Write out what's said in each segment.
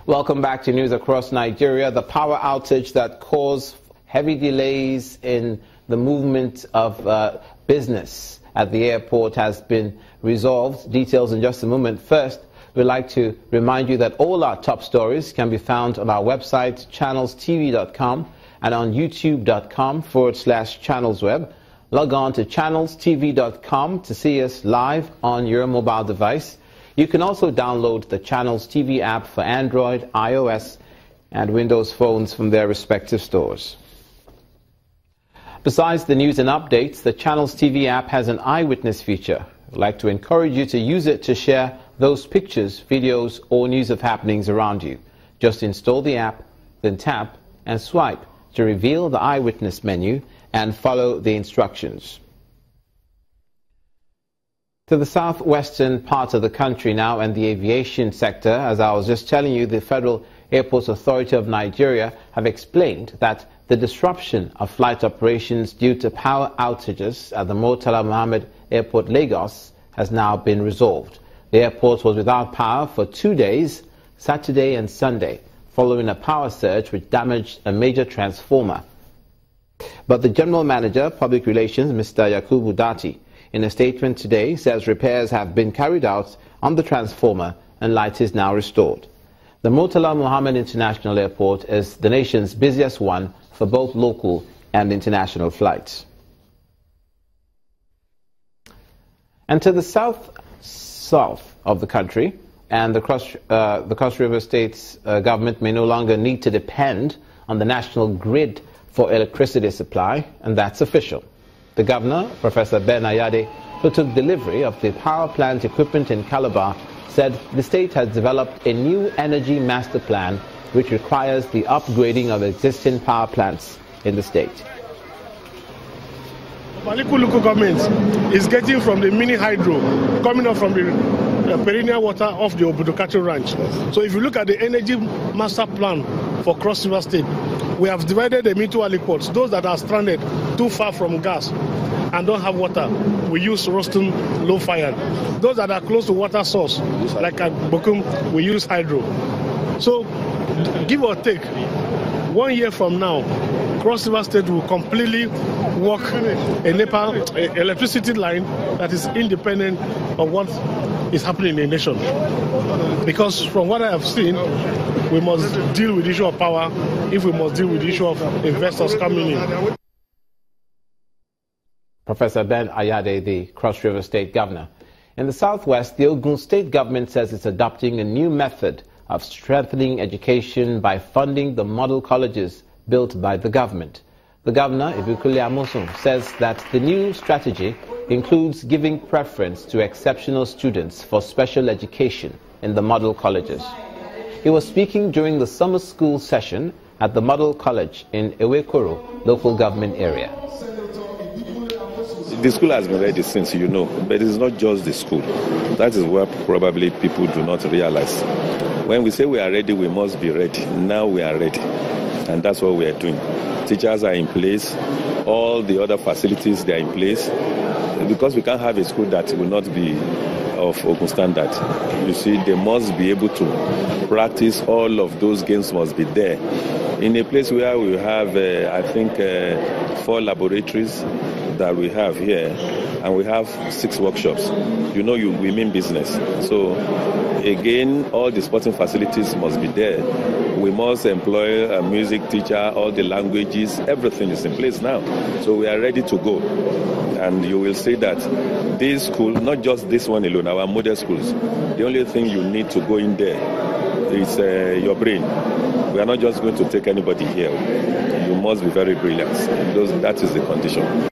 Welcome back to news across Nigeria. The power outage that caused heavy delays in the movement of business at the airport has been resolved. Details in just a moment. First, we'd like to remind you that all our top stories can be found on our website, channelstv.com, and on youtube.com/channelsweb. Log on to channelstv.com to see us live on your mobile device. You can also download the Channels TV app for Android, iOS, and Windows phones from their respective stores. Besides the news and updates, the Channels TV app has an eyewitness feature. I'd like to encourage you to use it to share those pictures, videos, or news of happenings around you. Just install the app, then tap and swipe to reveal the eyewitness menu and follow the instructions. To the southwestern part of the country now and the aviation sector. As I was just telling you, the Federal Airports Authority of Nigeria have explained that the disruption of flight operations due to power outages at the Murtala Mohammed Airport, Lagos, has now been resolved. The airport was without power for 2 days, Saturday and Sunday, following a power surge which damaged a major transformer. But the General Manager, Public Relations, Mr. Yakubu Dati, in a statement today, says repairs have been carried out on the transformer and light is now restored. The Murtala Mohammed International Airport is the nation's busiest one for both local and international flights. And to the south of the country, and the Cross River State's government may no longer need to depend on the national grid for electricity supply, and that's official. The governor, Professor Ben Ayade, who took delivery of the power plant equipment in Calabar, said the state has developed a new energy master plan which requires the upgrading of existing power plants in the state. Maliku local government is getting from the mini hydro coming up from the perennial water off the Obudokacho ranch. So if you look at the energy master plan for Cross River State, we have divided them into aliquots. Those that are stranded too far from gas and don't have water, we use roasting low fire. Those that are close to water source, like at Bokum, we use hydro. So give or take, 1 year from now, Cross River State will completely work a NEPA electricity line that is independent of what is happening in the nation. Because from what I have seen, we must deal with the issue of power if we must deal with the issue of investors coming in. Professor Ben Ayade, the Cross River State Governor. In the southwest, the Ogun State government says it's adopting a new method of strengthening education by funding the model colleges built by the government. The governor, Ibukule Amosun, says that the new strategy includes giving preference to exceptional students for special education in the model colleges. He was speaking during the summer school session at the Model College in Ewekoro local government area. The school has been ready since, you know, but it's not just the school. That is where probably people do not realize. When we say we are ready, we must be ready. Now we are ready, and that's what we are doing. Teachers are in place, all the other facilities, they are in place, because we can't have a school that will not be of Ogun standard. You see, they must be able to practice. All of those games must be there. In a place where we have, I think, 4 laboratories that we have here, and we have 6 workshops. You know, we mean business. So, again, all the sporting facilities must be there. We must employ a music teacher, all the languages, everything is in place now. So we are ready to go. And you will see that this school, not just this one alone, our model schools, the only thing you need to go in there is your brain. We are not just going to take anybody here. You must be very brilliant. That is the condition.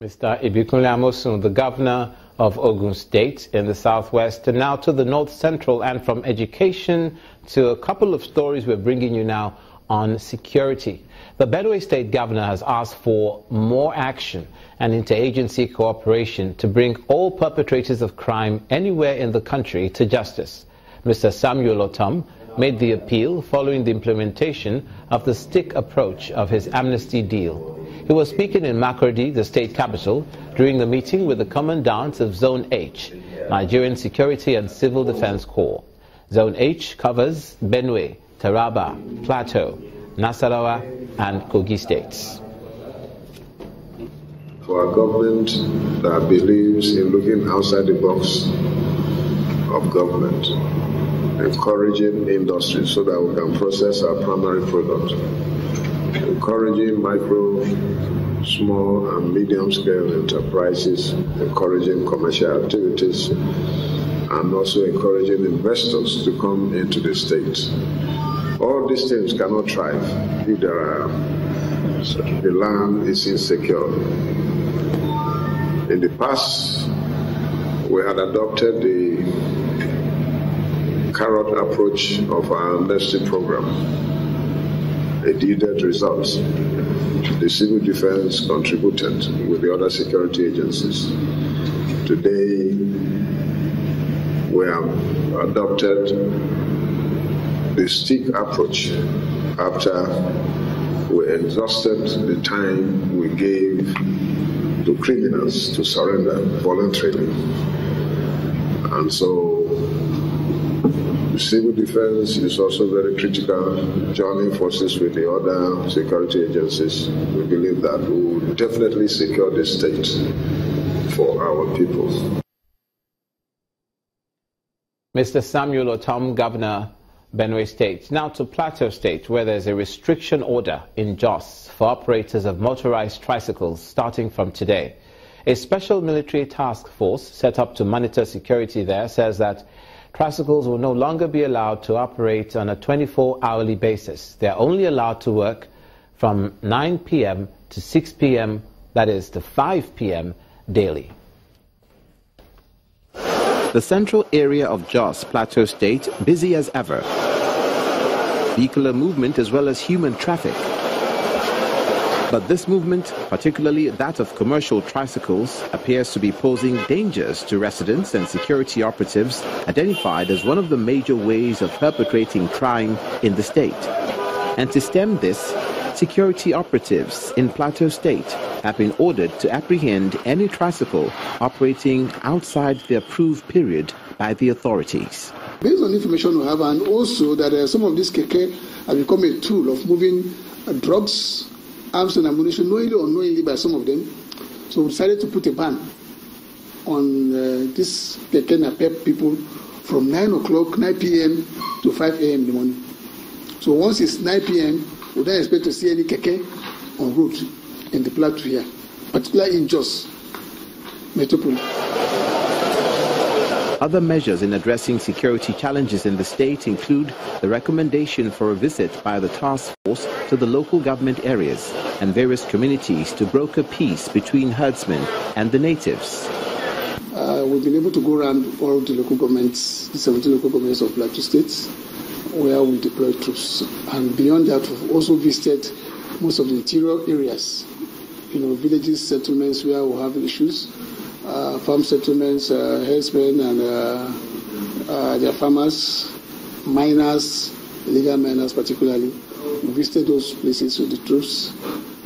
Mr. Ibukule Amosun, the governor of Ogun State in the southwest, and now to the north central, and from education to a couple of stories we're bringing you now on security. The Benue State governor has asked for more action and interagency cooperation to bring all perpetrators of crime anywhere in the country to justice. Mr. Samuel Otom made the appeal following the implementation of the stick approach of his amnesty deal. He was speaking in Makurdi, the state capital, during the meeting with the commandant of Zone H, Nigerian Security and Civil Defense Corps. Zone H covers Benue, Taraba, Plateau, Nasarawa, and Kogi states. For a government that believes in looking outside the box of government, encouraging industry so that we can process our primary product, encouraging micro, small and medium scale enterprises, encouraging commercial activities, and also encouraging investors to come into the state. All these things cannot thrive if the land is insecure. In the past, we had adopted the carrot approach of our amnesty program. It yielded results. The civil defense contributed with the other security agencies. Today, we have adopted the stick approach after we exhausted the time we gave to criminals to surrender voluntarily. And so the civil defense is also very critical. Joining forces with the other security agencies, we believe that we will definitely secure the state for our people. Mr. Samuel Otom, Governor, Benue State. Now to Plateau State, where there's a restriction order in Jos for operators of motorized tricycles starting from today. A special military task force set up to monitor security there says that tricycles will no longer be allowed to operate on a 24-hourly basis. They're only allowed to work from 9 p.m. to 6 p.m., that is to 5 p.m. daily. The central area of Jos, Plateau State, busy as ever. Vehicular movement as well as human traffic. But this movement, particularly that of commercial tricycles, appears to be posing dangers to residents and security operatives, identified as one of the major ways of perpetrating crime in the state. And to stem this, security operatives in Plateau State have been ordered to apprehend any tricycle operating outside the approved period by the authorities. Based on information we have, and also that some of these keke have become a tool of moving drugs, arms and ammunition, knowingly or unknowingly by some of them. So we decided to put a ban on this keke napep people from 9 p.m. to 5 a.m. in the morning. So once it's 9 p.m., we don't expect to see any keke on route in the plateau here, particularly in Jos Metropolis. Other measures in addressing security challenges in the state include the recommendation for a visit by the task force to the local government areas and various communities to broker peace between herdsmen and the natives. We've been able to go around all the local governments, the 17 local governments of Plateau States, where we deploy troops. And beyond that, we've also visited most of the interior areas, villages, settlements where we have issues, farm settlements, herdsmen and their farmers, miners, illegal miners particularly. We visited those places with the troops.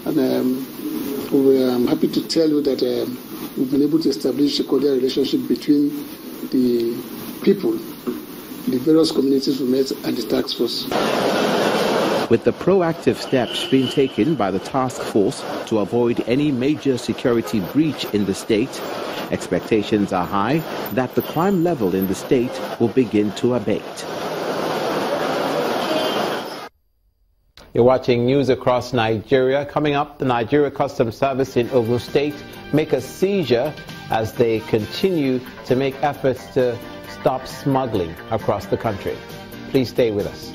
And I'm happy to tell you that we've been able to establish a cordial relationship between the people, the various communities we met, and the task force. With the proactive steps being taken by the task force to avoid any major security breach in the state, expectations are high that the crime level in the state will begin to abate. You're watching news across Nigeria. Coming up, the Nigeria Customs Service in Ogun State make a seizure as they continue to make efforts to stop smuggling across the country. Please stay with us.